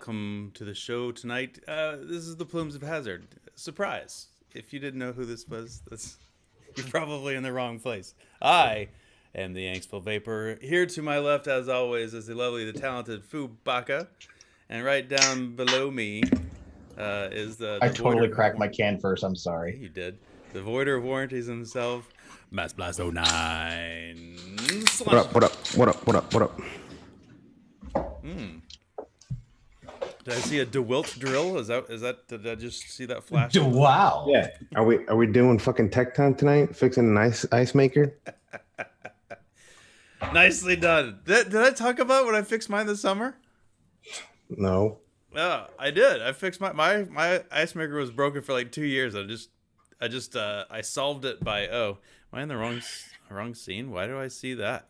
welcome to the show tonight. This is the Plumes of Hazard. Surprise! If you didn't know who this was, you're probably in the wrong place. I am the Angstful Vapor. Here to my left, as always, is the lovely, the talented Fubaka. And right down below me is the I totally Voider cracked my can first. I'm sorry. Yeah, you did. The Voider of Warranties himself, Mass Blast 09. What up, what up, what up, what up, what up? Did I see a DeWilt drill? Is that? Did I just see that flash? Wow. Yeah. Are we doing fucking tech time tonight? Fixing an ice maker? Nicely done. Did I talk about when I fixed mine this summer? No. Yeah, I did. I fixed my ice maker was broken for like 2 years. I solved it by am I in the wrong scene? Why do I see that?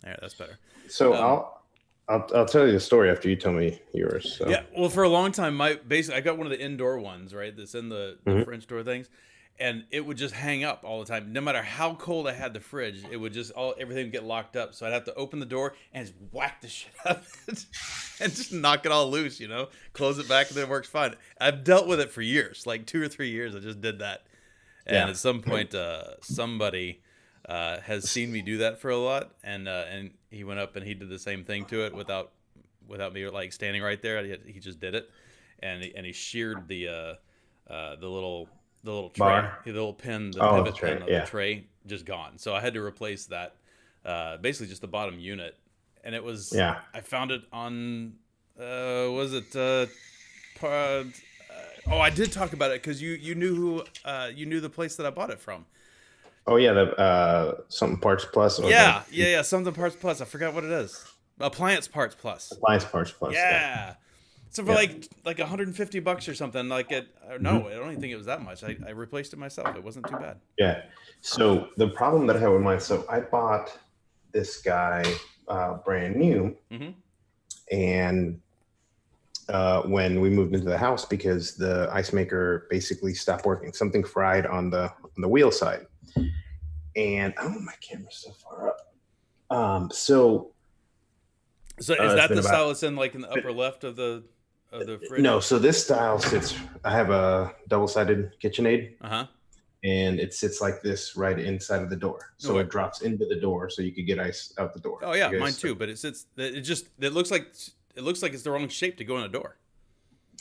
All right, that's better. So I'll tell you the story after you tell me yours. So. Yeah, well, for a long time, I got one of the indoor ones, right? That's in the French door things, and it would just hang up all the time. No matter how cold I had the fridge, it would just everything would get locked up. So I'd have to open the door and just whack the shit out of it and just knock it all loose, close it back, and then it works fine. I've dealt with it for years, like 2 or 3 years. I just did that, and at some point, somebody has seen me do that for a lot, and he went up and he did the same thing to it without me like standing right there. He just did it, and he sheared the little tray, bar? the little pin, the pivot pin of yeah. the tray, just gone. So I had to replace that, basically just the bottom unit, and it was I found it on I did talk about it because you knew the place that I bought it from. Oh yeah, the something Parts Plus. Yeah, something Parts Plus. I forgot what it is. Appliance Parts Plus. Appliance Parts Plus. Yeah. So for like $150 or something, I don't even think it was that much. I replaced it myself. It wasn't too bad. Yeah. So the problem that I had with mine, so I bought this guy brand new, and when we moved into the house, because the ice maker basically stopped working, something fried on the wheel side. And my camera's so far up. So is that the style that's in the upper left of the fridge? No, so this style sits. I have a double-sided KitchenAid, and it sits like this right inside of the door. So it drops into the door, so you could get ice out the door. Oh yeah, mine too. But it sits. It looks like it's the wrong shape to go in a door.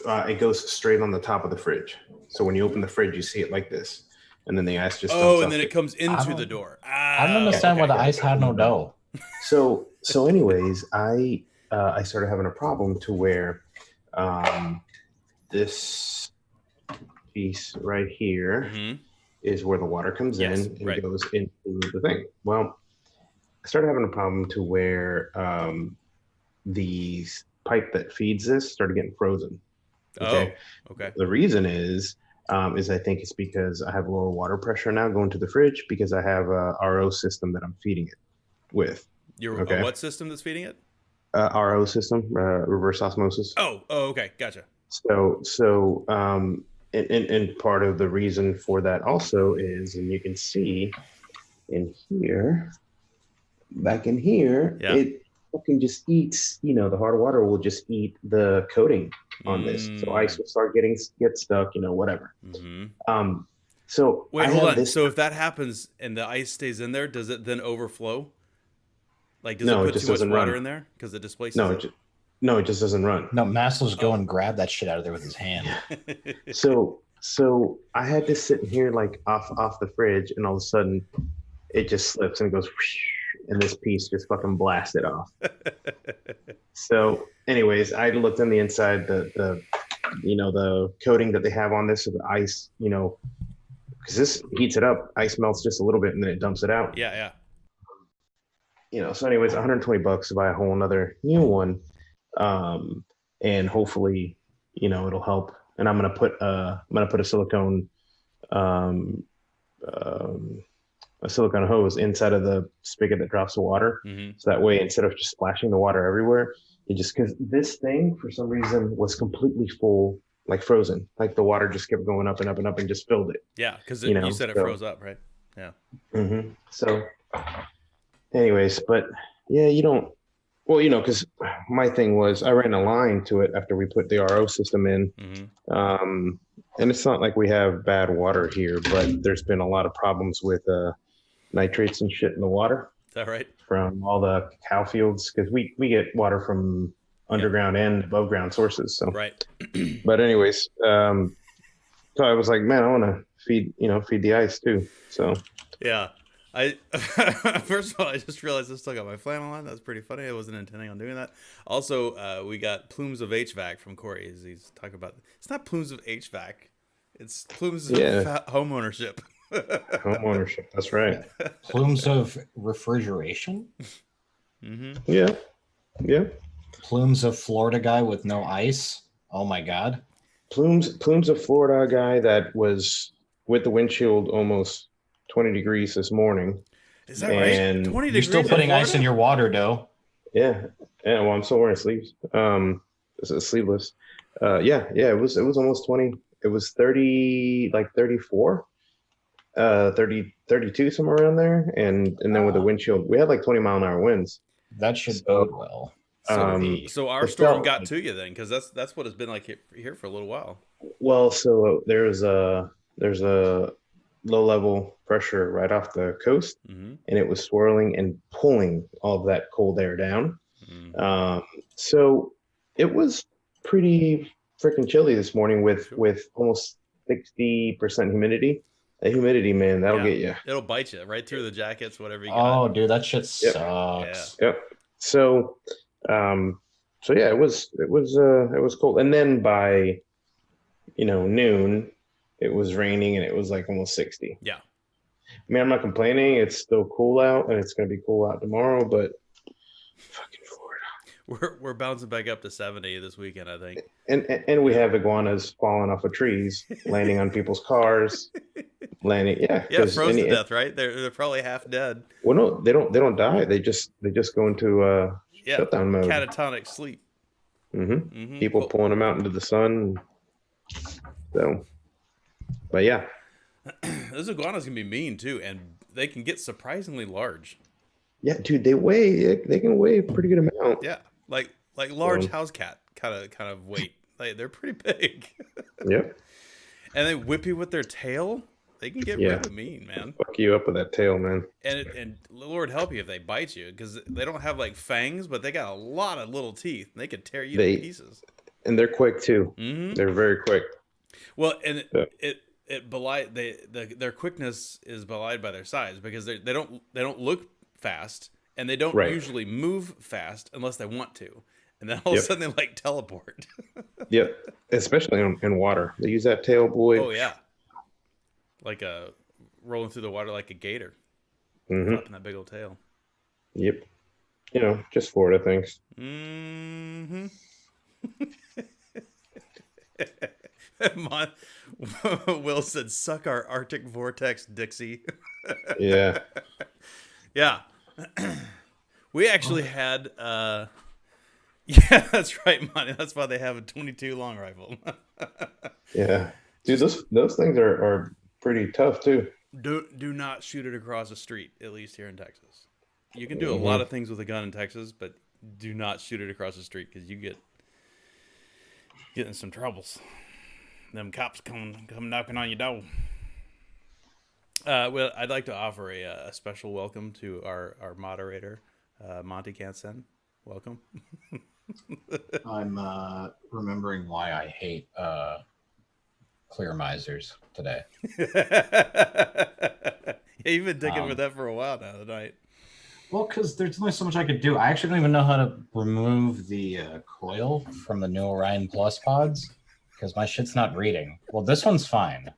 It goes straight on the top of the fridge. So when you open the fridge, you see it like this. And then the ice just and then it comes into the door. I don't understand why the ice had no dough. So anyways, I started having a problem to where this piece right here is where the water comes in and goes into the thing. Well, I started having a problem to where the pipe that feeds this started getting frozen. Okay. The reason is I think it's because I have lower water pressure now going to the fridge because I have a RO system that I'm feeding it with. What system that's feeding it? RO system, reverse osmosis. Oh, okay, gotcha. So and part of the reason for that also is, and you can see in here, back in here, it fucking just eats. The hard water will just eat the coating on this, so ice will start get stuck. Whatever. So wait, hold on. So if that happens and the ice stays in there, does it then overflow? Does it put too much water in there because it displaces it? No, it just doesn't run. No, Maslows go and grab that shit out of there with his hand. So I had to sit here off the fridge, and all of a sudden, it just slips and it goes, whoosh, and this piece just fucking blasted off. So, anyways, I looked on the inside, the coating that they have on this, so the ice, because this heats it up, ice melts just a little bit, and then it dumps it out. Yeah. So anyways, $120 to buy a whole another new one, and hopefully, it'll help. And I'm gonna put a silicone hose inside of the spigot that drops the water, so that way instead of just splashing the water everywhere, because this thing for some reason was completely full, like frozen, like the water just kept going up and up and up and just filled it. Yeah, because you said it froze up, right? Yeah. So. Anyways, but yeah, you don't Well, because my thing was I ran a line to it after we put the RO system in. And it's not like we have bad water here, but there's been a lot of problems with nitrates and shit in the water. Is that right? From all the cow fields, because we get water from underground and above ground sources. So right. But anyways, so I was like, man, I want to feed the ice too. So yeah. I first of all, I just realized I still got my flannel on. That's pretty funny. I wasn't intending on doing that. Also, we got Plumes of HVAC from Corey. He's talking about it's not Plumes of HVAC, it's Plumes of home ownership. Home ownership. That's right. Plumes of refrigeration. Yeah. Plumes of Florida guy with no ice. Oh my God. Plumes of Florida guy that was with the windshield almost 20 degrees this morning. Is that right? 20 degrees. You're still putting ice in your water, though. Yeah. Well, I'm still wearing sleeves. It's sleeveless. Yeah. It was almost 20. It was 30, like 34, 30, 32, somewhere around there. And then with the windshield, we had like 20-mile-an-hour winds. That should bode well. So our storm got to you then, because that's what it's been like here for a little while. Well, so there's a low level pressure right off the coast, and it was swirling and pulling all of that cold air down. So it was pretty freaking chilly this morning with almost 60% humidity. The humidity, man, that'll get you. It'll bite you right through the jackets, whatever you got. Oh, dude, that shit sucks. Yep. So yeah, it was cold, and then by noon, it was raining and it was like almost 60. Yeah. I mean, I'm not complaining. It's still cool out, and it's going to be cool out tomorrow, but fucking Florida. We're bouncing back up to 70 this weekend, I think. And we have iguanas falling off of trees, landing on people's cars, landing. Yeah, frozen to death, right? They're probably half dead. Well, no, they don't die. They just go into shutdown mode, catatonic sleep. People pulling them out into the sun. So, but yeah, those iguanas can be mean too, and they can get surprisingly large. Yeah, dude, they can weigh a pretty good amount. Yeah, like large house cat kind of weight. Like they're pretty big. Yep. And they whip you with their tail. They can get really mean, man. Fuck you up with that tail, man. And Lord help you if they bite you, because they don't have like fangs, but they got a lot of little teeth. And they could tear you to pieces. And they're quick too. They're very quick. Well, and it belied their quickness is belied by their size, because they don't look fast, and they don't usually move fast unless they want to, and then all of a sudden they like teleport. Yep, especially in water. They use that tail, boy. Oh yeah, like rolling through the water like a gator, flapping that big old tail. Yep, just Florida things. Will said, "Suck our Arctic vortex, Dixie." Yeah. Yeah. We actually had yeah, that's right, Monty. That's why they have a 22 long rifle. Yeah. Dude, those things are pretty tough too. Do not shoot it across the street, at least here in Texas. You can do a lot of things with a gun in Texas, but do not shoot it across the street, because you get in some troubles. Them cops come knocking on your door. Well, I'd like to offer a special welcome to our moderator, Monty Cansen. Welcome. I'm remembering why I hate clear misers today. Yeah, you've been digging with that for a while now tonight. Well, because there's only so much I could do. I actually don't even know how to remove the coil from the new Orion Plus pods, because my shit's not reading. Well, this one's fine.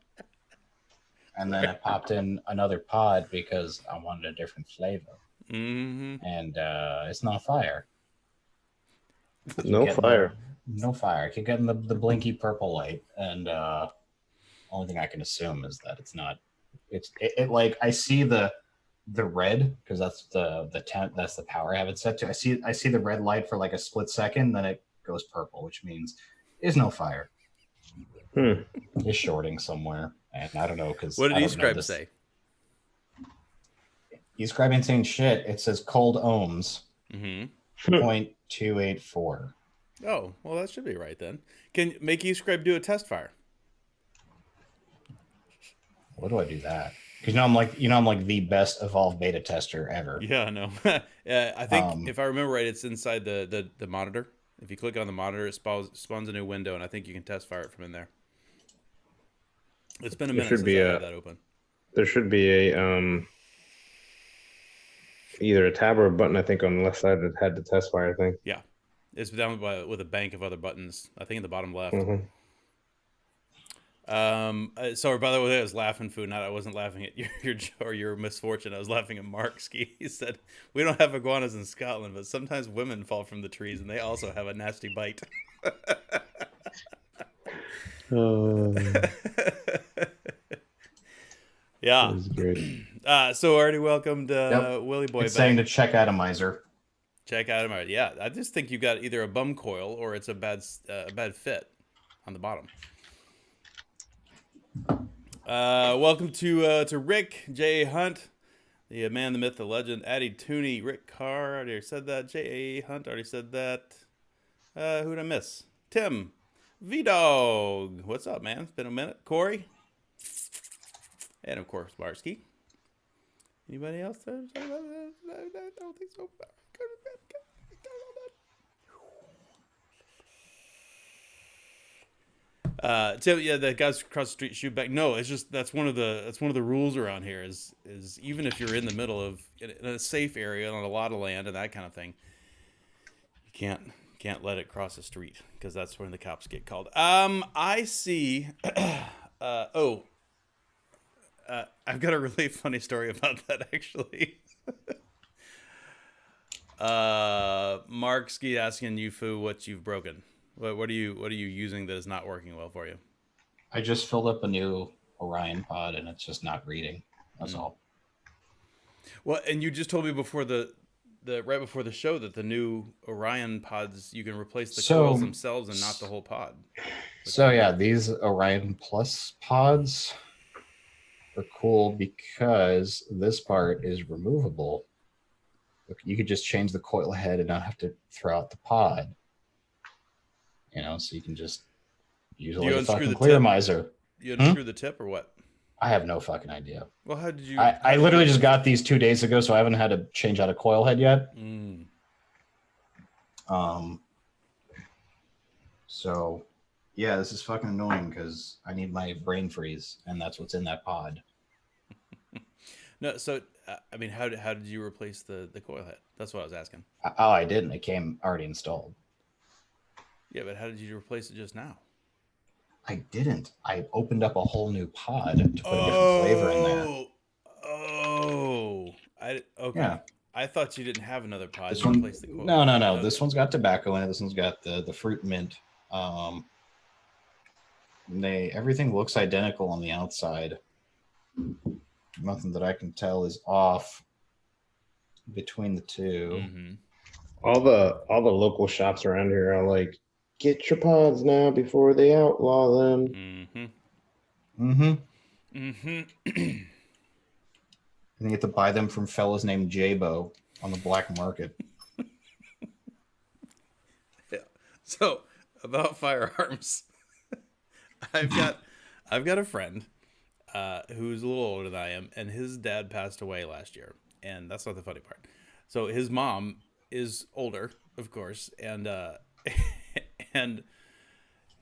And then I popped in another pod because I wanted a different flavor. And it's not fire. No fire. No fire. I keep getting the blinky purple light, and only thing I can assume is that it's not. It like I see the red, because that's that's the power I have it set to. I see the red light for like a split second, then it goes purple, which means there's no fire. It's shorting somewhere, and I don't know, because what did eScribe say? eScribe ain't saying shit. It says cold ohms. 0.284. Oh, well, that should be right then. Can make eScribe do a test fire? What do I do that? Because I'm like the best evolved beta tester ever. Yeah, I know. I think if I remember right, it's inside the monitor. If you click on the monitor, it spawns a new window, and I think you can test fire it from in there. It's been a minute since I had that open. There should be a either a tab or a button, I think, on the left side that had the test fire thing. Yeah, it's down with a bank of other buttons. I think in the bottom left. Mm-hmm. Sorry, by the way, I was laughing, Foo. I wasn't laughing at your misfortune. I was laughing at Markski. He said, "We don't have iguanas in Scotland, but sometimes women fall from the trees, and they also have a nasty bite." Yeah. That was great. So already welcomed Willie Boy. It's saying to check atomizer. Check atomizer. Yeah, I just think you got either a bum coil or it's a bad fit on the bottom. Welcome to Rick J. Hunt, the man, the myth, the legend, Addie Tooney, Rick Carr. Already said that. J. Hunt already said that. Who'd I miss? Tim, V-Dog. What's up, man? It's been a minute. Corey, and of course Barsky. Anybody else? I don't think so. So yeah, the guys across the street shoot back. No, it's just that's one of the rules around here is even if you're in the middle of in a safe area on a lot of land and that kind of thing, you can't let it cross the street because that's when the cops get called. I see. I've got a really funny story about that actually. Mark Ski asking you, Foo, what you've broken. What are you using that is not working well for you? I just filled up a new Orion pod and it's just not reading. That's all. Well, and you just told me before the right before the show that the new Orion pods you can replace the coils themselves and not the whole pod. So yeah, these Orion Plus pods are cool because this part is removable. You could just change the coil head and not have to throw out the pod. You know, so you can just use it like a fucking clear miser. You unscrew the tip or what? I have no fucking idea. Well, how did you? I literally just got these 2 days ago, so I haven't had to change out a coil head yet. So, yeah, this is fucking annoying because I need my brain freeze, and that's what's in that pod. No, so I mean, how did you replace the coil head? That's what I was asking. Oh, I didn't. It came already installed. Yeah, but how did you replace it just now? I didn't. I opened up a whole new pod to put a different flavor in there. Okay. Yeah. I thought you didn't have another pod. This one, the coil. No. This one's got tobacco in it. This one's got the fruit mint. Everything looks identical on the outside. Nothing that I can tell is off between the two. Mm-hmm. All the local shops around here are like, get your pods now before they outlaw them. And you get to buy them from fellas named Jabo on the black market. Yeah. So about firearms, I've got a friend who's a little older than I am, and his dad passed away last year, and that's not the funny part. So his mom is older, of course, and and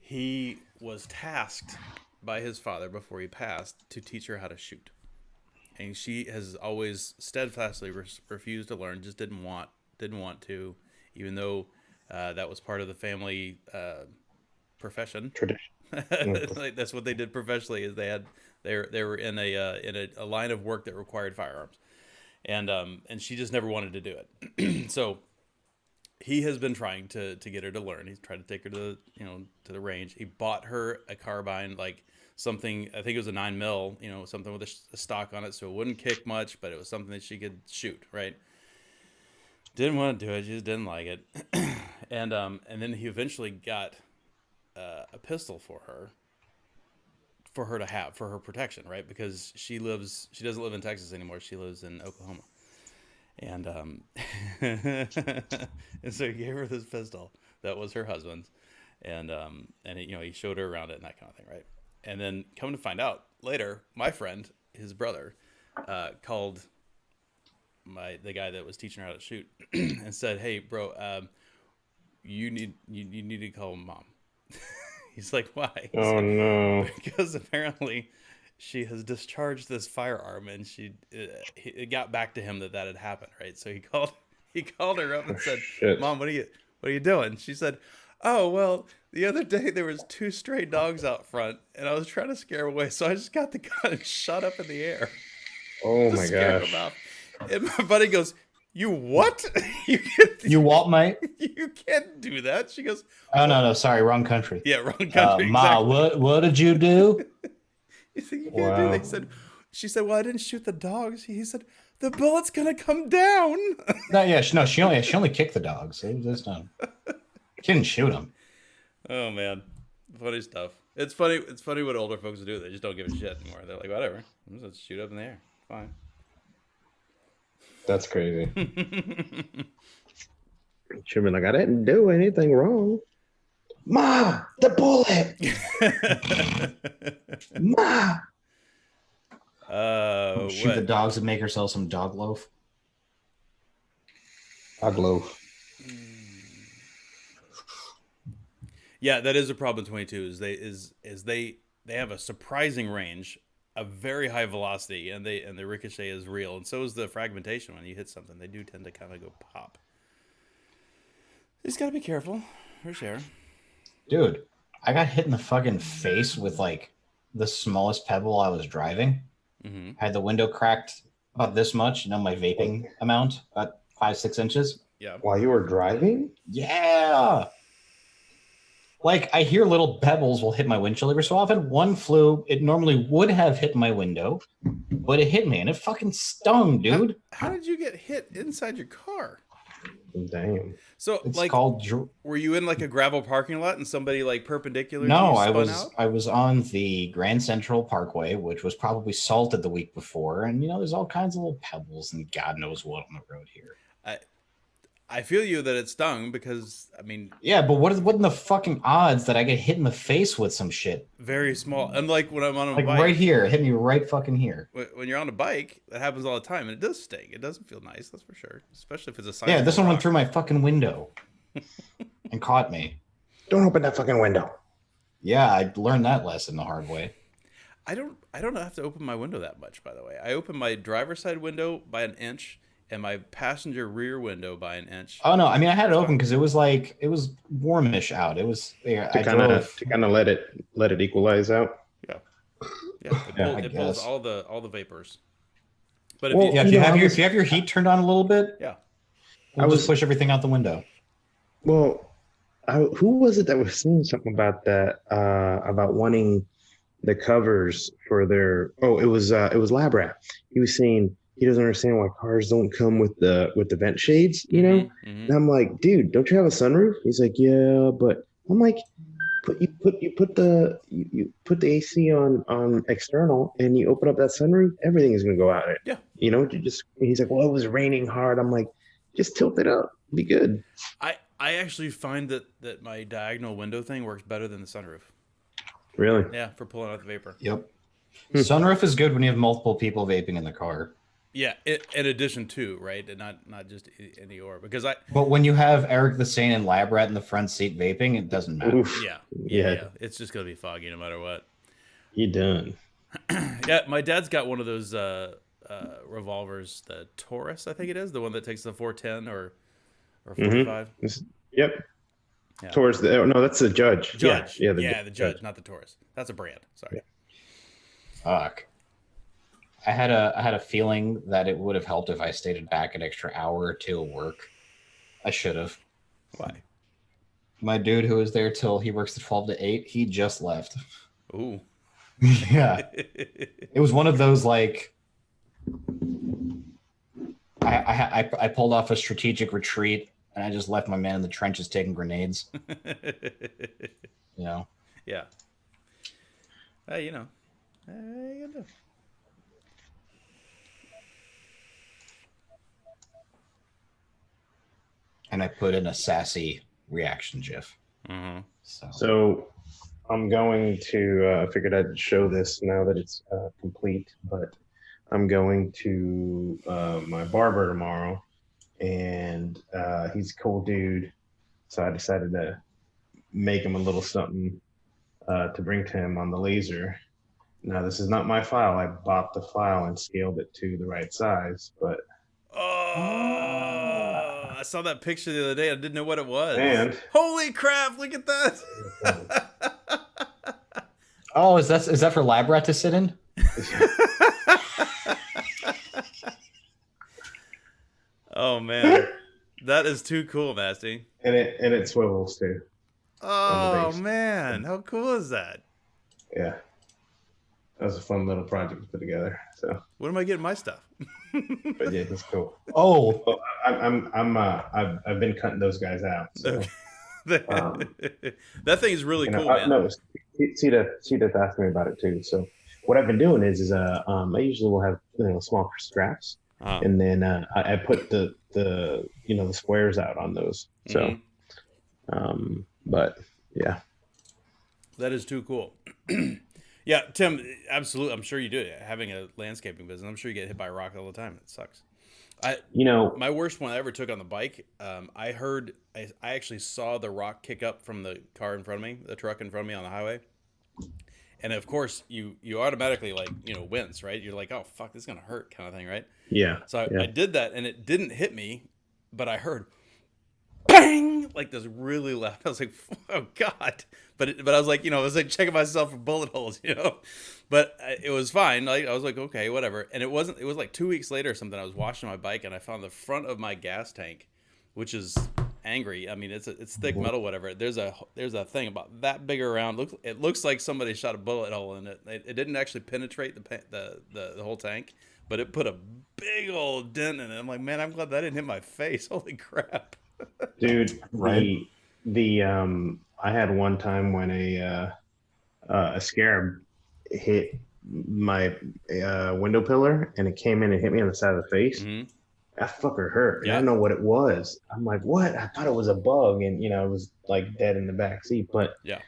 he was tasked by his father before he passed to teach her how to shoot. And she has always steadfastly refused to learn, just didn't want to, even though that was part of the family profession. Tradition. Like, that's what they did professionally. Is they were in a line of work that required firearms, and she just never wanted to do it. So he has been trying to get her to learn. He's tried to take her to the range. He bought her a carbine, like something, I think it was a 9mm, something with a stock on it, so it wouldn't kick much, but it was something that she could shoot, right? Didn't want to do it. She just didn't like it. And then he eventually got a pistol for her to have for her protection, right? Because she doesn't live in Texas anymore. She lives in Oklahoma. And and so he gave her this pistol that was her husband's, and he showed her around it and that kind of thing, right? And then come to find out later, my friend, his brother, called the guy that was teaching her how to shoot and said, "Hey, bro, you need to call mom." He's like, "Why?" He's Oh like, no! because apparently she has discharged this firearm, and it got back to him that had happened, right? So he called her up and said, Shit. "Mom, what are you doing?" She said, "Oh, well, the other day there was 2 stray dogs out front, and I was trying to scare them away, so I just got the gun and shot up in the air Oh to my scare gosh! them off." And my buddy goes, "You what? You what, mate? You can't do that." She goes, Oh, no, sorry, wrong country. "Yeah, wrong country." Ma, Exactly. what did you do? You think you can't do that? She said, "Well, I didn't shoot the dogs." He said, "The bullet's gonna come down." No, yeah, she only kicked the dogs. It was just she didn't shoot them. Oh man, funny stuff. It's funny. It's funny what older folks do. They just don't give a shit anymore. They're like, whatever. I'm just shoot up in the air. Fine. That's crazy. Should be like, I didn't do anything wrong. Ma, the bullet. Ma. Shoot the dogs and make herself some dog loaf. Dog loaf. Yeah, that is a problem with 22. Is they have a surprising range, a very high velocity, and the ricochet is real, and so is the fragmentation. When you hit something, they do tend to kind of go pop. You just gotta be careful, for sure. Dude, I got hit in the fucking face with like the smallest pebble I was driving. Mm-hmm. I had the window cracked about this much, my vaping amount, about 5-6 inches. Yeah. While you were driving? Yeah. Like, I hear little pebbles will hit my windshield every so often. One flew. It normally would have hit my window, but it hit me, and it fucking stung, dude. How did you get hit inside your car? Damn. So, It's like, called... were you in, like, a gravel parking lot and somebody, like, perpendicular to No, you spun out? I was on the Grand Central Parkway, which was probably salted the week before, and, there's all kinds of little pebbles and God knows what on the road here. I feel you that it stung because, I mean... Yeah, but what in the fucking odds that I get hit in the face with some shit? Very small. Unlike when I'm on a like bike. Right here. It hit me right fucking here. When you're on a bike, that happens all the time, and it does sting. It doesn't feel nice, that's for sure. Especially if it's a sizable Yeah, this one rock. went through my fucking window and caught me. Don't open that fucking window. Yeah, I learned that lesson the hard way. I don't have to open my window that much, by the way. I open my driver's side window by 1 inch and my passenger rear window by 1 inch. Oh no, I mean I had it open because it was warmish out. It was to kind of let it equalize out. Yeah. It pulls all the vapors. But if you have your heat turned on a little bit, yeah, we'll just push everything out the window. Well, who was it that was saying something about that? About wanting the covers for their. Oh, it was Lab Rat. He was saying he doesn't understand why cars don't come with the vent shades. Mm-hmm. And I'm like, dude, don't you have a sunroof? He's like, yeah, but I'm like, you put the AC on external and you open up that sunroof, everything is gonna go out. Yeah. He's like, well, it was raining hard. I'm like, just tilt it up, be good. I actually find that my diagonal window thing works better than the sunroof. Really? Yeah, for pulling out the vapor. Yep. Sunroof is good when you have multiple people vaping in the car. Yeah, in addition to, right, and not just any or because But when you have Eric the Sane and Lab Rat in the front seat vaping, it doesn't matter. Oof. Yeah, it's just gonna be foggy no matter what. You done? Yeah, my dad's got one of those revolvers, the Taurus, I think it is, the one that takes the 410 or 45. Mm-hmm. Yep. Yeah. Taurus. No, that's the Judge. Yeah, the Judge, not the Taurus. That's a brand. Sorry. Yeah. Fuck. I had a feeling that it would have helped if I stayed back an extra hour or two at work. I should have. Why? My dude who was there till he works at 12 to 8, he just left. Ooh. Yeah. It was one of those like I pulled off a strategic retreat and I just left my man in the trenches taking grenades. Yeah. Hey, you know. And I put in a sassy reaction GIF. Mm-hmm. So I'm going to, I figured I'd show this now that it's complete, but I'm going to my barber tomorrow, and he's a cool dude. So I decided to make him a little something to bring to him on the laser. Now, this is not my file. I bought the file and scaled it to the right size, but... Oh, I saw that picture the other day. I didn't know what it was. And... Holy crap, look at that. Oh, is that for Lab Rat to sit in? Oh, man. That is too cool, Masty. And it swivels, too. Oh, man. How cool is that? Yeah. That was a fun little project to put together. So when am I getting my stuff? But yeah, it's cool. Oh, well, I've been cutting those guys out. So. That thing is really cool, man. No, Ceda's asked me about it too. So what I've been doing is I usually will have small straps, and then I put the squares out on those. So, but yeah, that is too cool. Yeah, Tim, absolutely. I'm sure you do. Having a landscaping business, I'm sure you get hit by a rock all the time. It sucks. My worst one I ever took on the bike. I actually saw the rock kick up from the car in front of me, the truck in front of me on the highway, and of course you automatically wince, right? You're like, oh fuck, this is gonna hurt, kind of thing, right? Yeah. So I did that, and it didn't hit me, but I heard bang, like this really loud. I was like, oh god. But I was like, I was like checking myself for bullet holes, but it was fine. I was like, okay, whatever. And it was like 2 weeks later or something. I was washing my bike and I found the front of my gas tank, which is angry. I mean, it's thick metal, whatever. There's a thing about that big around. It looks like somebody shot a bullet hole in it. It didn't actually penetrate the whole tank, but it put a big old dent in it. I'm like, man, I'm glad that didn't hit my face. Holy crap. Dude, right? I had one time when a scarab hit my window pillar, and it came in and hit me on the side of the face. Mm-hmm. That fucker hurt. Yeah. I don't know what it was. I'm like, what? I thought it was a bug, and it was like dead in the back seat. But yeah,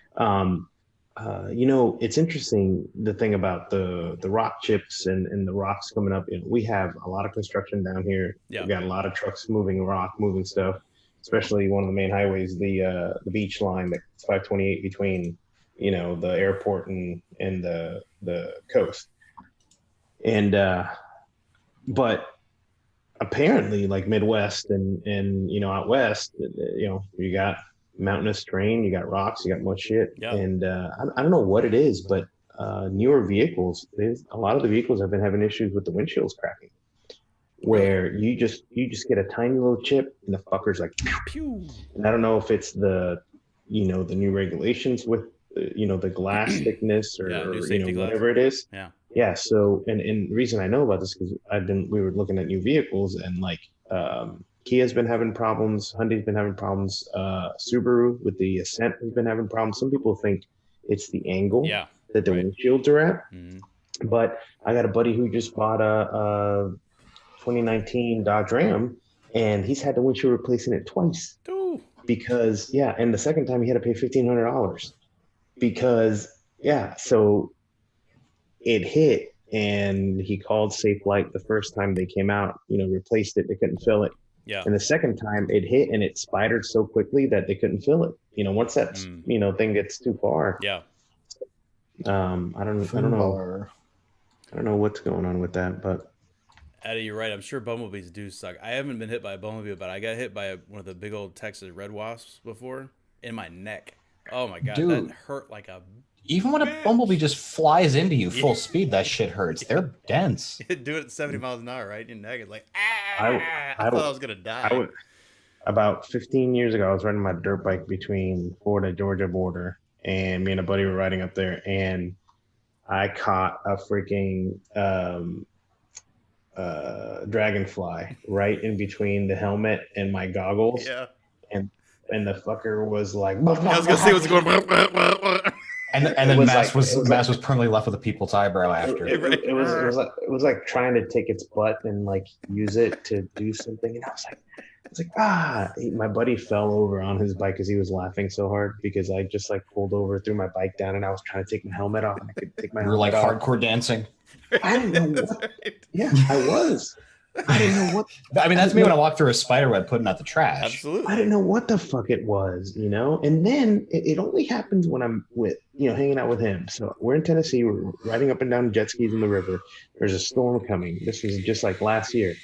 it's interesting, the thing about the rock chips and the rocks coming up. We have a lot of construction down here. Yeah. We got a lot of trucks moving rock, moving stuff. Especially one of the main highways, the beach line, that's 528 between, the airport and the coast. And but apparently, like Midwest and out west, you got mountainous terrain, you got rocks, you got much shit. Yeah. And I don't know what it is, but newer vehicles, a lot of the vehicles have been having issues with the windshields cracking. Where you just get a tiny little chip and the fucker's like pew. And I don't know if it's the new regulations with the glass thickness or whatever it is. Yeah. So and the reason I know about this because we were looking at new vehicles, and like Kia's been having problems, Hyundai's been having problems, Subaru with the Ascent has been having problems. Some people think it's the angle that the windshields are at. Mm-hmm. But I got a buddy who just bought a 2019 Dodge Ram, and he's had the windshield replacing it twice. Ooh. Because and the second time he had to pay $1,500 because so it hit, and he called Safe Light the first time they came out, replaced it, they couldn't fill it. Yeah. And the second time it hit, and it spidered so quickly that they couldn't fill it. Once that thing gets too far. Yeah. I don't know what's going on with that, but Eddie, you're right. I'm sure bumblebees do suck. I haven't been hit by a bumblebee, but I got hit by one of the big old Texas red wasps before in my neck. Oh my god, dude, that hurt like a. Even when a bumblebee just flies into you full speed, that shit hurts. They're dense. Do it at 70 miles an hour, right? Your neck is like, I thought I was gonna die. About 15 years ago, I was riding my dirt bike between Florida Georgia border, and me and a buddy were riding up there, and I caught a freaking dragonfly right in between the helmet and my goggles. Yeah. And the fucker was like, I was gonna say what's going and then Mass was permanently left with a people's eyebrow after. It was like trying to take its butt and like use it to do something, and I was like, It's like, my buddy fell over on his bike because he was laughing so hard because I just like pulled over, threw my bike down, and I was trying to take my helmet off, and I couldn't take my You were helmet like off. hardcore dancing. I didn't know what. Right. Yeah, I was. I didn't know what. I mean, that's me when I walk through a spider web putting out the trash. Absolutely. I didn't know what the fuck it was, And then it only happens when I'm with, hanging out with him. So we're in Tennessee. We're riding up and down jet skis in the river. There's a storm coming. This was just like last year.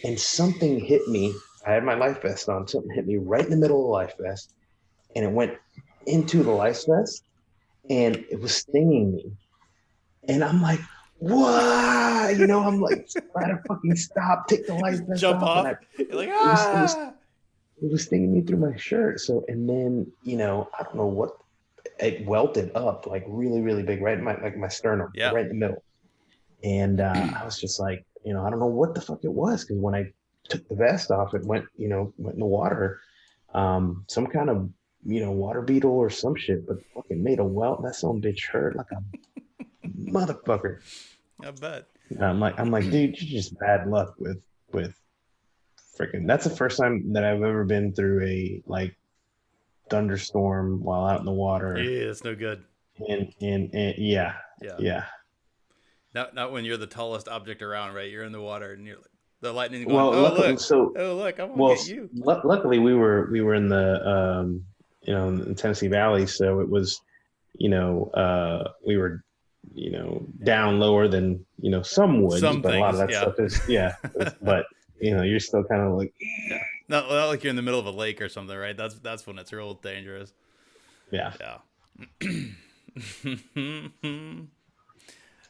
And something hit me. I had my life vest on. Something hit me right in the middle of the life vest. And it went into the life vest. And it was stinging me. And I'm like, what? I'm like, try to fucking stop, take the life vest jump off. You're like, ah! It was stinging me through my shirt. So, and then, I don't know what, it welted up like really, really big, right in my sternum, right in the middle. And I was just like, I don't know what the fuck it was. Cause when I took the vest off, it went in the water, some kind of, water beetle or some shit, but fucking made a welt. That son bitch hurt like a motherfucker. I bet. I'm like, dude, you're just bad luck with freaking. That's the first time that I've ever been through a like thunderstorm while out in the water. Yeah, it's no good. And yeah. Not when you're the tallest object around, right? You're in the water and you're like the lightning going, look, I'm gonna get you. Luckily we were in the in Tennessee Valley, so it was we were down lower than some woods, but things, a lot of that stuff is but you're still kind of like not like you're in the middle of a lake or something, right? That's when it's real dangerous. Yeah.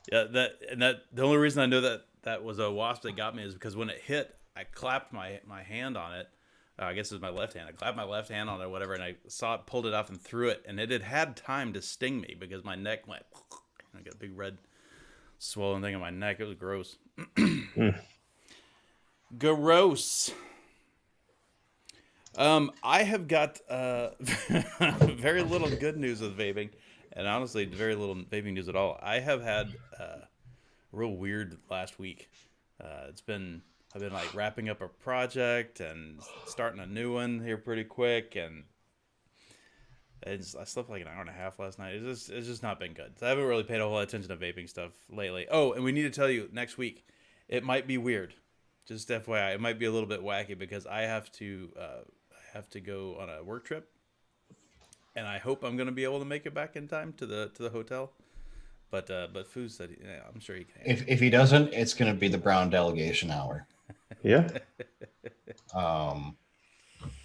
The only reason I know that was a wasp that got me is because when it hit, I clapped my hand on it. I guess it was my left hand. I clapped my left hand on it or whatever, and I saw it, pulled it off and threw it, and it had time to sting me because my neck went. I got a big red swollen thing on my neck. It was gross. Gross. I have got very little good news with vaping, and honestly, very little vaping news at all. I have had real weird last week. I've been like wrapping up a project and starting a new one here pretty quick, and I slept like an hour and a half last night. It's just not been good. So I haven't really paid a whole lot of attention to vaping stuff lately. Oh, and we need to tell you next week, it might be weird. Just FYI, it might be a little bit wacky because I have to go on a work trip, and I hope I'm going to be able to make it back in time to the hotel. But Foo said, I'm sure he can. If he doesn't, it's going to be the Brown delegation hour. Yeah.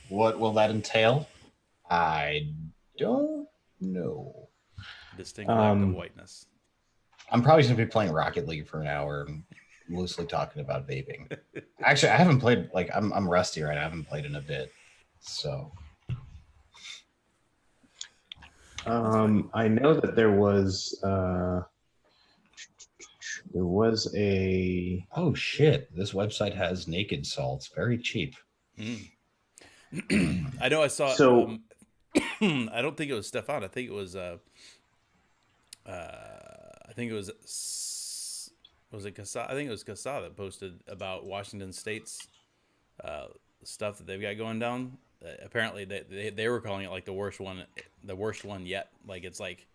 What will that entail? I don't know. Distinct lack of whiteness. I'm probably going to be playing Rocket League for an hour and loosely talking about vaping. Actually, I haven't played, I'm rusty right now. I haven't played in a bit. So. I know that there was a. Oh shit! This website has naked salts, very cheap. I know. I saw. So I don't think it was Stefan. I think it was. Was it Casa? I think it was Casa that posted about Washington State's stuff that they've got going down. Apparently, they were calling it like the worst one yet. Like it's like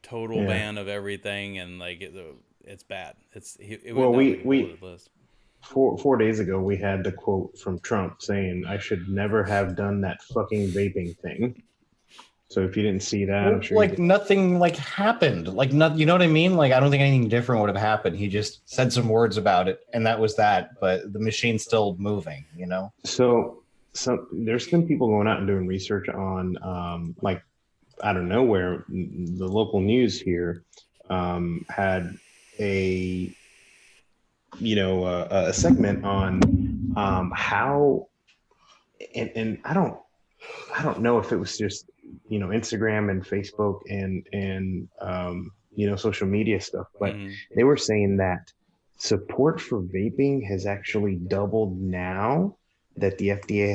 total ban of everything, and like it's bad. We 4 days ago we had the quote from Trump saying, "I should never have done that fucking vaping thing." So if you didn't see that, I'm sure nothing happened. You know what I mean? Like I don't think anything different would have happened. He just said some words about it, and that was that. But the machine's still moving. So there's been people going out and doing research on out of nowhere, the local news here had a segment on how and I don't know if it was just Instagram and Facebook and social media stuff, but they were saying that support for vaping has actually doubled now that the FDA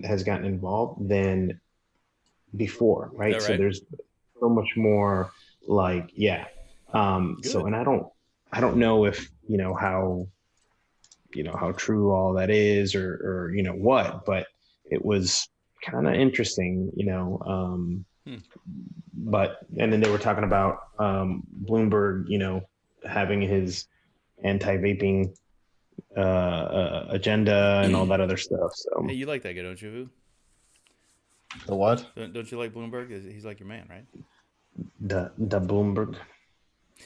has gotten involved than before, right? So there's so much more so, and I don't know if how true all that is or what, but it was kind of interesting, you know. But and then they were talking about Bloomberg, you know, having his anti-vaping agenda and all that other stuff. So hey, you like that guy, don't you? The what? Don't you like Bloomberg? He's like your man, right? The Bloomberg.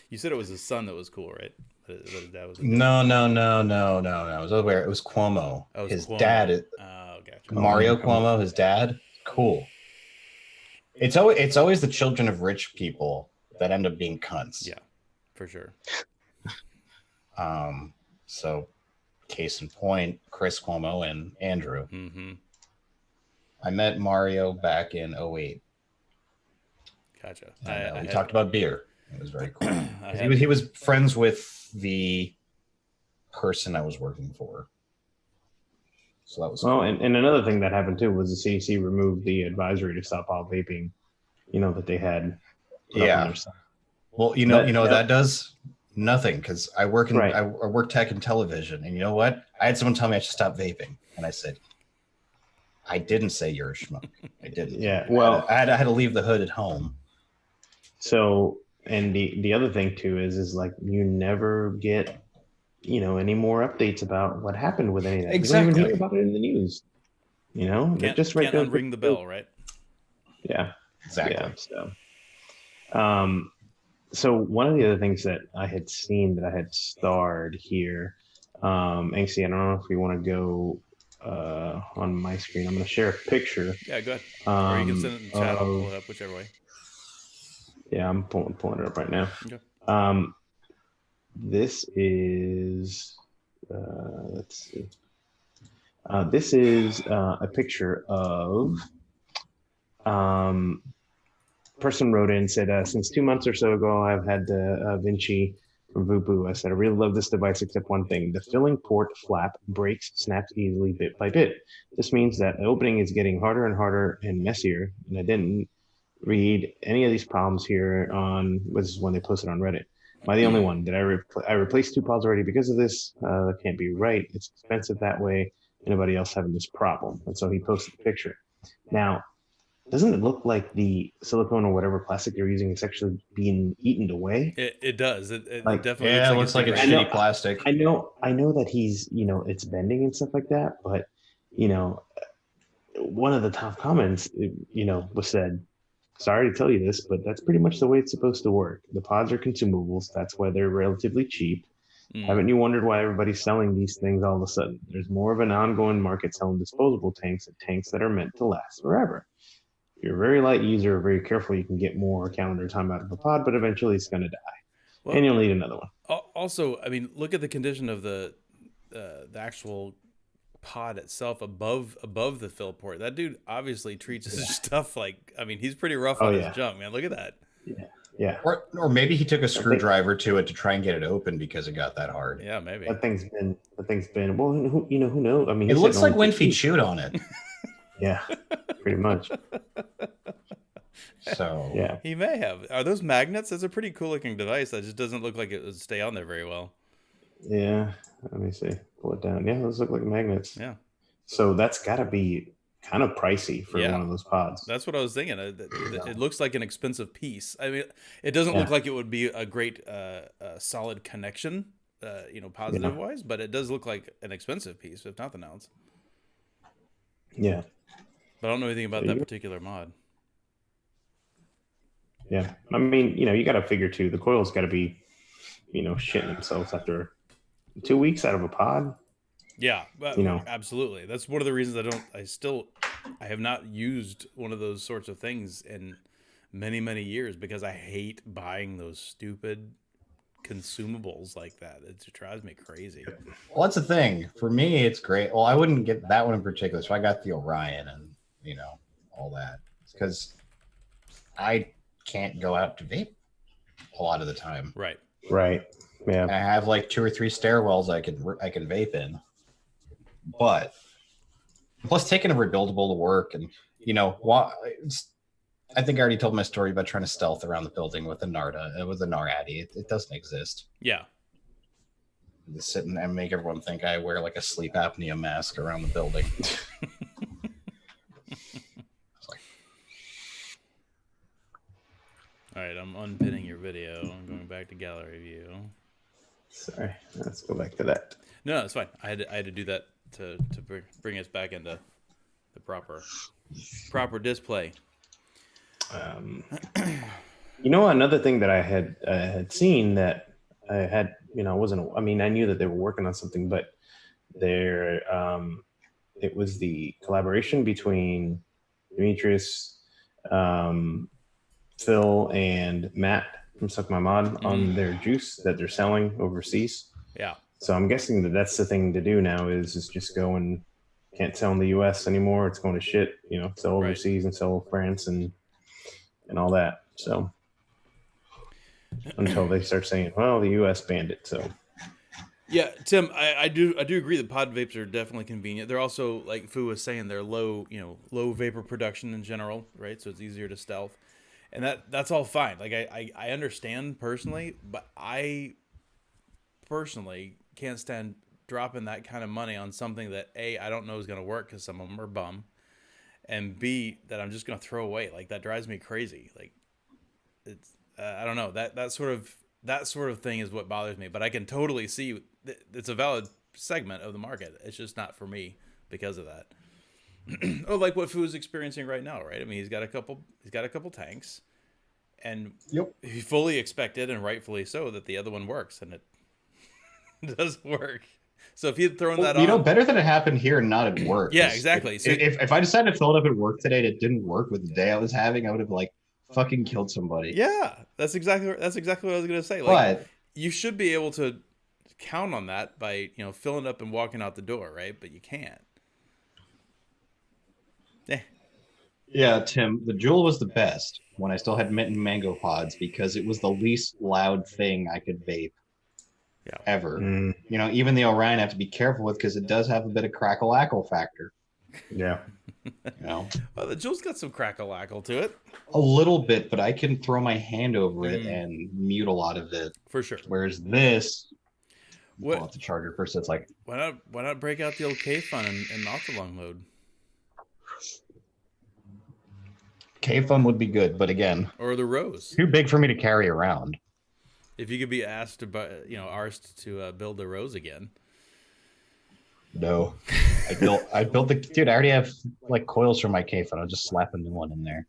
You said it was his son that was cool, right? But his dad was No. It was over. It was Cuomo. Oh, it was his Cuomo. dad is Gotcha. Mario Cuomo. His dad, cool. It's always the children of rich people that end up being cunts. Yeah, for sure. So, case in point, Chris Cuomo and Andrew. Mm-hmm. I met Mario back in 2008. Gotcha. We talked about beer. It was very cool. He was friends with the person I was working for. So that was well, cool. and another thing that happened too was the CDC removed the advisory to stop all vaping, you know, that they had. Yeah. Well, you know what that does? Nothing, because I work I work tech and television, and you know what? I had someone tell me I should stop vaping, and I said, I didn't say you're a schmuck. I didn't. Yeah. Well, I had to leave the hood at home. So, and the other thing too is like you never get, you know, any more updates about what happened with any of that. Exactly. You don't even hear about it in the news. You know, can't unring the bell, right? Yeah. Exactly. Yeah. So one of the other things that I had seen that I had starred here, Angsty, I don't know if we want to go on my screen. I'm going to share a picture. Yeah, go ahead. Or you can send it in the chat. I'll pull it up, whichever way. Yeah, I'm pulling it up right now. Okay. This is, let's see. This is a picture of, person wrote in and said, since 2 months or so ago, I've had the Vinci from Vupu. I said, I really love this device except one thing. The filling port flap breaks, snaps easily bit by bit. This means that the opening is getting harder and harder and messier. And I didn't read any of these problems here on, this is when they posted on Reddit. Am I the only one? Did I replaced 2 pods already because of this? That can't be right. It's expensive that way. Anybody else having this problem? And so he posted the picture. Now, doesn't it look like the silicone or whatever plastic they're using is actually being eaten away? It does. It like, definitely looks like it's shitty plastic. I know that he's, you know, it's bending and stuff like that, but, you know, one of the top comments, you know, was said, sorry to tell you this, but that's pretty much the way it's supposed to work. The pods are consumables. That's why they're relatively cheap. Haven't you wondered why everybody's selling these things all of a sudden? There's more of an ongoing market selling disposable tanks and tanks that are meant to last forever. If you're a very light user, very careful, you can get more calendar time out of a pod, but eventually it's going to die. Well, and you'll need another one. Also, I mean, look at the condition of the actual pod itself above the fill port. That dude obviously treats his stuff like, I mean, he's pretty rough on his junk, man. Look at that. Yeah. Or maybe he took a screwdriver to it to try and get it open because it got that hard. Yeah, maybe. That thing's been. Well, who knows? I mean, it looks like Winfrey chewed on it. Yeah, pretty much. So yeah, he may have. Are those magnets? That's a pretty cool looking device. That just doesn't look like it would stay on there very well. Yeah, let me see. Pull it down. Yeah, those look like magnets. Yeah. So that's got to be kind of pricey for one of those pods. That's what I was thinking. It looks like an expensive piece. I mean, it doesn't look like it would be a great solid connection, you know, positive wise, but it does look like an expensive piece, if nothing else. Yeah. But I don't know anything about that particular mod. Yeah. I mean, you know, you got to figure too, the coils got to be, you know, shitting themselves after 2 weeks out of a pod. Yeah, you know, absolutely. That's one of the reasons I have not used one of those sorts of things in many, many years because I hate buying those stupid consumables like that. It drives me crazy. Well, that's the thing. For me, it's great. Well, I wouldn't get that one in particular, so I got the Orion and, you know, all that because I can't go out to vape a lot of the time. Right. Yeah. I have like 2 or 3 stairwells I can vape in. But plus taking a rebuildable to work and, you know, I think I already told my story about trying to stealth around the building with a Narda, with a Naraddy. It doesn't exist. Yeah. Just sit and make everyone think I wear like a sleep apnea mask around the building. All right, I'm unpinning your video. I'm going back to gallery view. Sorry, let's go back to that. No, it's fine. I had to do that to bring us back into the proper display. Another thing that I had seen that I had, I knew that they were working on something, but there, it was the collaboration between Demetrius, Phil, and Matt from Suck My Mod on their juice that they're selling overseas. Yeah. So I'm guessing that that's the thing to do now is just go and can't sell in the U.S. anymore. It's going to shit, sell overseas and sell France and all that. So until they start saying, well, the U.S. banned it. So yeah, Tim, I do agree that pod vapes are definitely convenient. They're also, like Fu was saying, they're low vapor production in general, right? So it's easier to stealth, and that's all fine. Like I understand personally, but I personally can't stand dropping that kind of money on something that A, I don't know is going to work because some of them are bum, and B, that I'm just going to throw away. Like that drives me crazy. Like it's I don't know, that sort of thing is what bothers me. But I can totally see it's a valid segment of the market. It's just not for me because of that. Oh, like what Fu is experiencing right now, right? I mean, he's got a couple tanks, and he fully expected, and rightfully so, that the other one works, and it does work. So if he'd thrown that on, better than it happened here and not at work. Yeah, exactly. If I decided to fill it up at work today and it didn't work with the day I was having, I would have fucking killed somebody. Yeah, that's exactly what I was gonna say. Like, but you should be able to count on that by filling up and walking out the door, right? But you can't. Yeah, Tim, the Juul was the best when I still had mint and mango pods because it was the least loud thing I could vape. Yeah. Ever. Even the Orion I have to be careful with because it does have a bit of crackle-ackle factor. Yeah. Well, the Juul's got some crackle-ackle to it. A little bit, but I can throw my hand over it and mute a lot of it. For sure. Whereas this, pull out the charger first, it's like... Why not break out the old K-Fun and Octolong mode? K-Fun would be good, but again... Or the Rose. Too big for me to carry around. If you could be asked to build the Rose again. No. I built the dude, I already have coils for my K-Fun. I'll just slap a new one in there.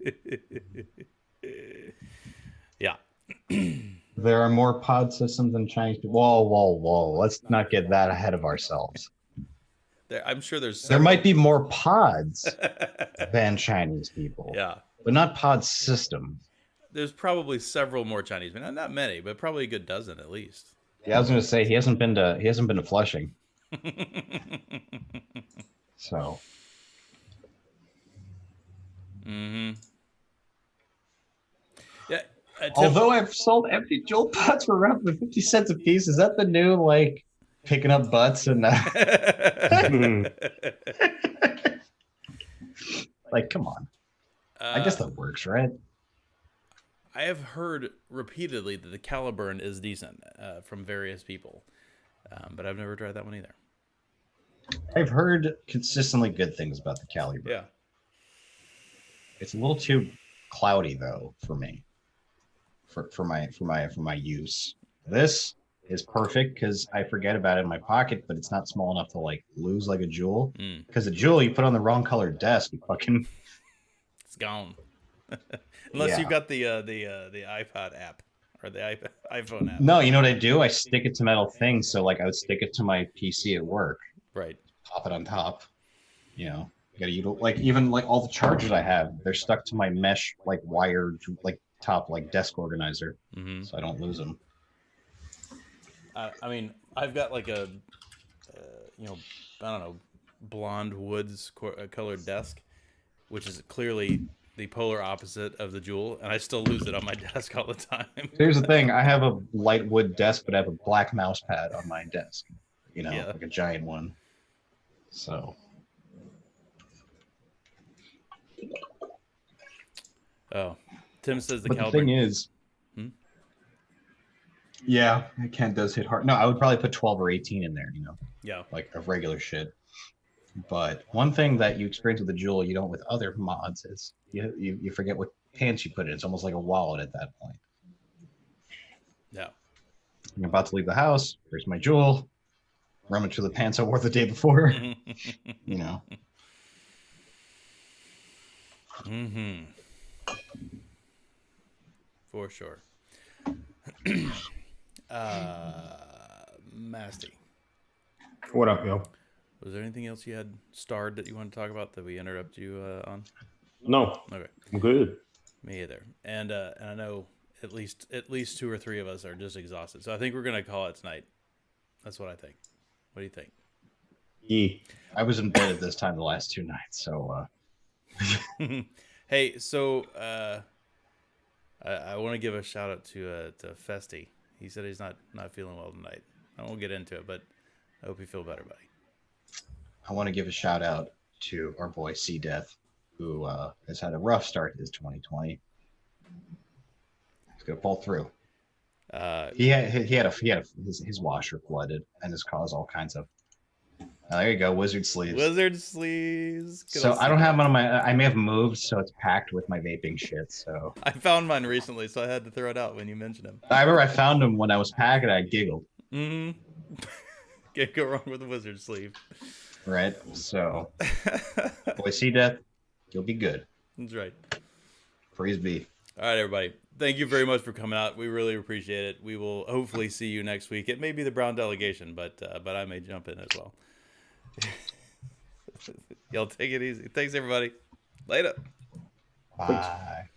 Yeah. There are more pod systems than Chinese people. Whoa. Let's not get that ahead of ourselves. I'm sure there might be more pods than Chinese people. Yeah. But not pod systems. There's probably several more Chinese, but not many, but probably a good dozen at least. Yeah, I was going to say he hasn't been to Flushing. So. Mm-hmm. Yeah. Although I've sold empty Juul pods for around 50 cents a piece, is that the new picking up butts and come on. I guess that works, right? I have heard repeatedly that the Caliburn is decent from various people, but I've never tried that one either. I've heard consistently good things about the Caliburn. Yeah, it's a little too cloudy though for me, for my use. This is perfect because I forget about it in my pocket, but it's not small enough to lose like a Juul. Because a Juul, you put on the wrong colored desk, you fucking it's gone. Unless you've got the iPod app or the iPhone app. No, you know what I do? I stick it to metal things. So I would stick it to my PC at work. Right. Pop it on top. You gotta utilize even all the chargers I have, they're stuck to my mesh wired top desk organizer, so I don't lose them. I mean, I've got a I don't know, blonde woods colored desk, which is clearly the polar opposite of the Juul, and I still lose it on my desk all the time. Here's the thing: I have a light wood desk, but I have a black mouse pad on my desk. Like a giant one. So. Oh, Tim says the Caliburn. The thing is, yeah, Kent does hit hard. No, I would probably put 12 or 18 in there. Yeah, of regular shit. But one thing that you experience with the Juul you don't with other mods is you forget what pants you put it in. It's almost like a wallet at that point. Yeah. I'm about to leave the house. Here's my jewel. Rummage through the pants I wore the day before. You know. Mm-hmm. For sure. Masty. What up, yo? Was there anything else you had starred that you wanted to talk about that we interrupted you on? No. Okay. I'm good. Me either. And I know at least 2 or 3 of us are just exhausted. So I think we're gonna call it tonight. That's what I think. What do you think? Yeah. I was in bed at this time the last 2 nights, so Hey, so I want to give a shout out to Festy. He said he's not feeling well tonight. I won't get into it, but I hope you feel better, buddy. I want to give a shout out to our boy C Death, who has had a rough start to his 2020. He's gonna pull through. He had his washer flooded and has caused all kinds of. There you go, wizard sleeves. Wizard sleeves. So I don't have them on my. I may have moved, so it's packed with my vaping shit. So I found mine recently, so I had to throw it out when you mentioned him. I remember I found them when I was packing. I giggled. Mm-hmm. Can't go wrong with a wizard sleeve. Right. So, boy, C Death, you'll be good. That's right. Praise be. All right, everybody. Thank you very much for coming out. We really appreciate it. We will hopefully see you next week. It may be the Brown delegation, but I may jump in as well. Y'all take it easy. Thanks, everybody. Later. Bye.